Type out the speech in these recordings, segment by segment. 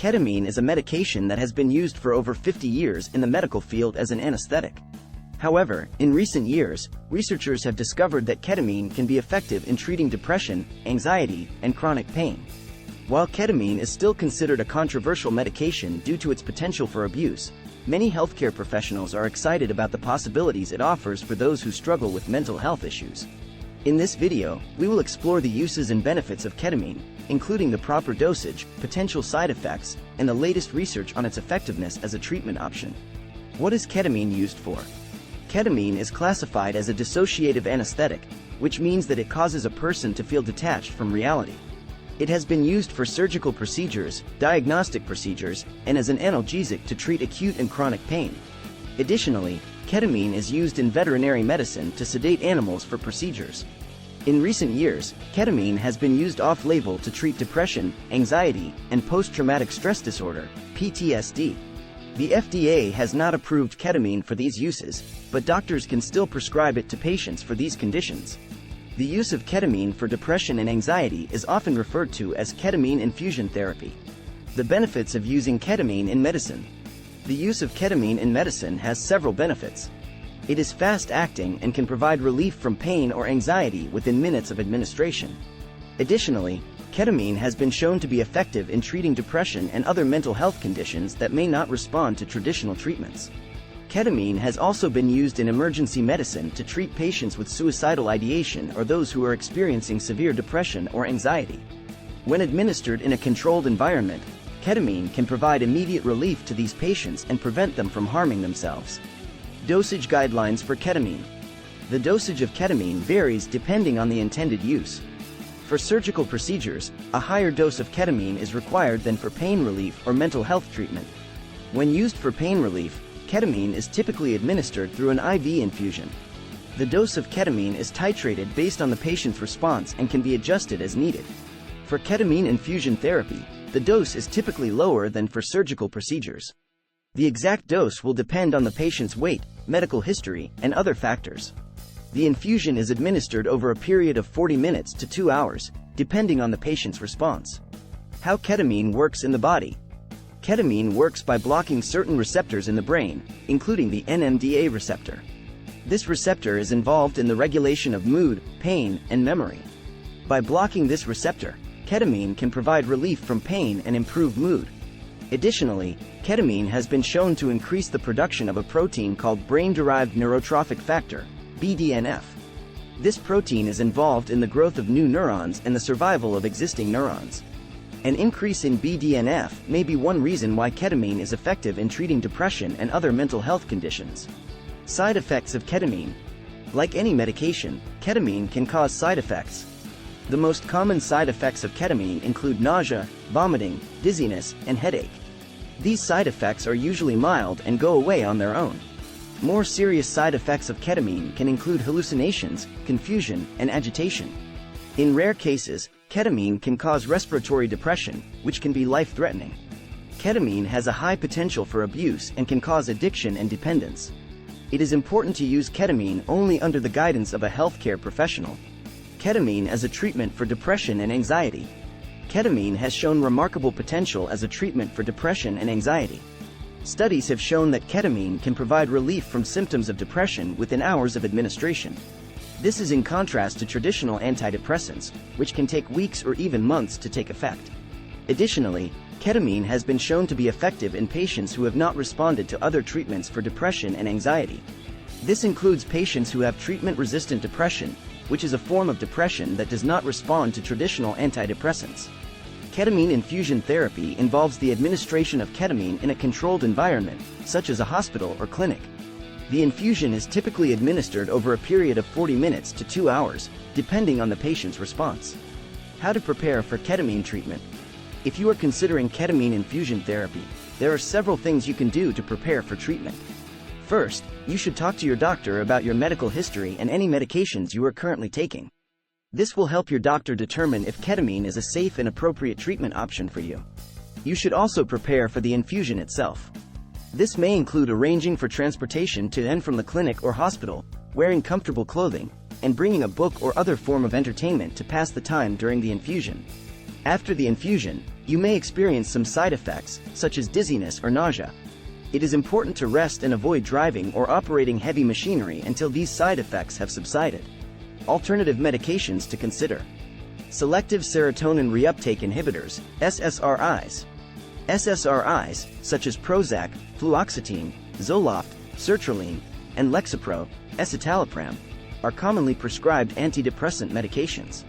Ketamine is a medication that has been used for over 50 years in the medical field as an anesthetic. However, in recent years, researchers have discovered that ketamine can be effective in treating depression, anxiety, and chronic pain. While ketamine is still considered a controversial medication due to its potential for abuse, many healthcare professionals are excited about the possibilities it offers for those who struggle with mental health issues. In this video, we will explore the uses and benefits of ketamine, including the proper dosage, potential side effects, and the latest research on its effectiveness as a treatment option. What is ketamine used for? Ketamine is classified as a dissociative anesthetic, which means that it causes a person to feel detached from reality. It has been used for surgical procedures, diagnostic procedures, and as an analgesic to treat acute and chronic pain. Additionally, ketamine is used in veterinary medicine to sedate animals for procedures. In recent years, ketamine has been used off-label to treat depression, anxiety, and post-traumatic stress disorder, PTSD. The FDA has not approved ketamine for these uses, but doctors can still prescribe it to patients for these conditions. The use of ketamine for depression and anxiety is often referred to as ketamine infusion therapy. The benefits of using ketamine in medicine. The use of ketamine in medicine has several benefits. It is fast-acting and can provide relief from pain or anxiety within minutes of administration. Additionally, ketamine has been shown to be effective in treating depression and other mental health conditions that may not respond to traditional treatments. Ketamine has also been used in emergency medicine to treat patients with suicidal ideation or those who are experiencing severe depression or anxiety. When administered in a controlled environment, ketamine can provide immediate relief to these patients and prevent them from harming themselves. Dosage guidelines for ketamine. The dosage of ketamine varies depending on the intended use. For surgical procedures, a higher dose of ketamine is required than for pain relief or mental health treatment. When used for pain relief, ketamine is typically administered through an IV infusion. The dose of ketamine is titrated based on the patient's response and can be adjusted as needed. For ketamine infusion therapy, the dose is typically lower than for surgical procedures. The exact dose will depend on the patient's weight, medical history, and other factors. The infusion is administered over a period of 40 minutes to 2 hours, depending on the patient's response. How ketamine works in the body. Ketamine works by blocking certain receptors in the brain, including the NMDA receptor. This receptor is involved in the regulation of mood, pain, and memory. By blocking this receptor, ketamine can provide relief from pain and improve mood. Additionally, ketamine has been shown to increase the production of a protein called brain-derived neurotrophic factor, BDNF. This protein is involved in the growth of new neurons and the survival of existing neurons. An increase in BDNF may be one reason why ketamine is effective in treating depression and other mental health conditions. Side effects of ketamine. Like any medication, ketamine can cause side effects. The most common side effects of ketamine include nausea, vomiting, dizziness, and headache. These side effects are usually mild and go away on their own. More serious side effects of ketamine can include hallucinations, confusion, and agitation. In rare cases, ketamine can cause respiratory depression, which can be life-threatening. Ketamine has a high potential for abuse and can cause addiction and dependence. It is important to use ketamine only under the guidance of a healthcare professional. Ketamine as a treatment for depression and anxiety. Ketamine has shown remarkable potential as a treatment for depression and anxiety. Studies have shown that ketamine can provide relief from symptoms of depression within hours of administration. This is in contrast to traditional antidepressants, which can take weeks or even months to take effect. Additionally, ketamine has been shown to be effective in patients who have not responded to other treatments for depression and anxiety. This includes patients who have treatment-resistant depression, which is a form of depression that does not respond to traditional antidepressants. Ketamine infusion therapy involves the administration of ketamine in a controlled environment, such as a hospital or clinic. The infusion is typically administered over a period of 40 minutes to 2 hours, depending on the patient's response. How to prepare for ketamine treatment. If you are considering ketamine infusion therapy, there are several things you can do to prepare for treatment. First, you should talk to your doctor about your medical history and any medications you are currently taking. This will help your doctor determine if ketamine is a safe and appropriate treatment option for you. You should also prepare for the infusion itself. This may include arranging for transportation to and from the clinic or hospital, wearing comfortable clothing, and bringing a book or other form of entertainment to pass the time during the infusion. After the infusion, You may experience some side effects, such as dizziness or nausea. It is important to rest and avoid driving or operating heavy machinery until these side effects have subsided. Alternative medications to consider. Selective serotonin reuptake inhibitors, SSRIs. SSRIs, such as Prozac, fluoxetine, Zoloft, sertraline, and Lexapro, escitalopram, are commonly prescribed antidepressant medications.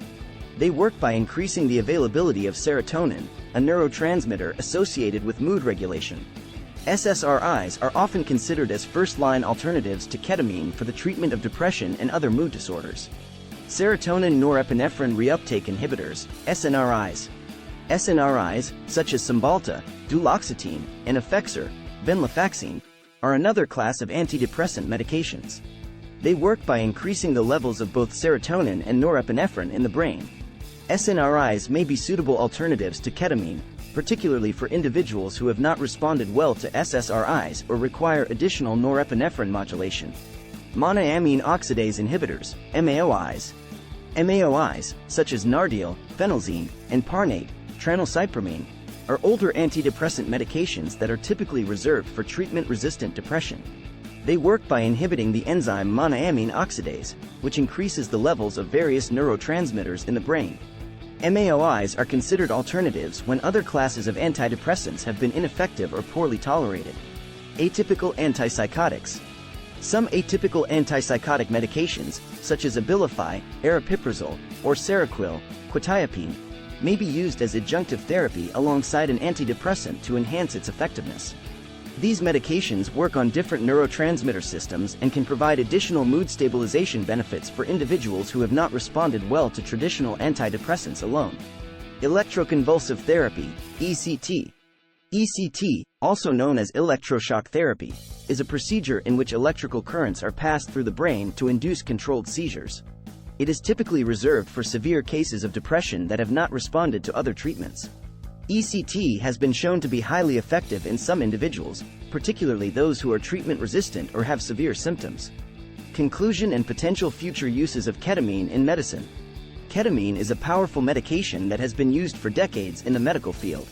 They work by increasing the availability of serotonin, a neurotransmitter associated with mood regulation. SSRIs are often considered as first-line alternatives to ketamine for the treatment of depression and other mood disorders. Serotonin norepinephrine reuptake inhibitors, SNRIs. SNRIs, such as Cymbalta, duloxetine, and Effexor, venlafaxine, are another class of antidepressant medications. They work by increasing the levels of both serotonin and norepinephrine in the brain. SNRIs may be suitable alternatives to ketamine, particularly for individuals who have not responded well to SSRIs or require additional norepinephrine modulation. Monoamine oxidase inhibitors, MAOIs. MAOIs, such as Nardial, phenelzine, and Parnate, tranylcypromine, are older antidepressant medications that are typically reserved for treatment-resistant depression. They work by inhibiting the enzyme monoamine oxidase, which increases the levels of various neurotransmitters in the brain. MAOIs are considered alternatives when other classes of antidepressants have been ineffective or poorly tolerated. Atypical antipsychotics. Some atypical antipsychotic medications, such as Abilify, aripiprazole, or Seroquel, quetiapine, may be used as adjunctive therapy alongside an antidepressant to enhance its effectiveness. These medications work on different neurotransmitter systems and can provide additional mood stabilization benefits for individuals who have not responded well to traditional antidepressants alone. Electroconvulsive therapy, ECT. ECT, also known as electroshock therapy, is a procedure in which electrical currents are passed through the brain to induce controlled seizures. It is typically reserved for severe cases of depression that have not responded to other treatments. ECT has been shown to be highly effective in some individuals, particularly those who are treatment-resistant or have severe symptoms. Conclusion and potential future uses of ketamine in medicine. Ketamine is a powerful medication that has been used for decades in the medical field.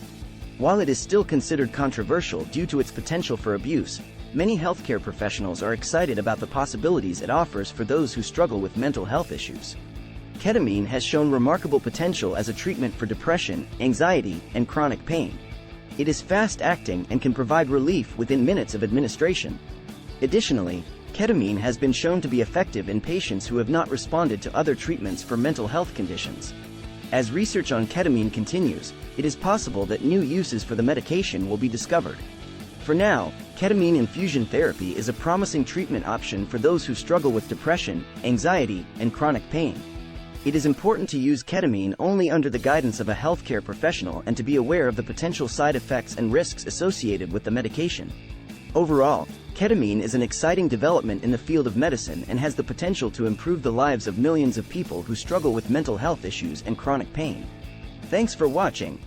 While it is still considered controversial due to its potential for abuse, many healthcare professionals are excited about the possibilities it offers for those who struggle with mental health issues. Ketamine has shown remarkable potential as a treatment for depression, anxiety, and chronic pain. It is fast-acting and can provide relief within minutes of administration. Additionally, ketamine has been shown to be effective in patients who have not responded to other treatments for mental health conditions. As research on ketamine continues, it is possible that new uses for the medication will be discovered. For now, ketamine infusion therapy is a promising treatment option for those who struggle with depression, anxiety, and chronic pain. It is important to use ketamine only under the guidance of a healthcare professional and to be aware of the potential side effects and risks associated with the medication. Overall, ketamine is an exciting development in the field of medicine and has the potential to improve the lives of millions of people who struggle with mental health issues and chronic pain. Thanks for watching.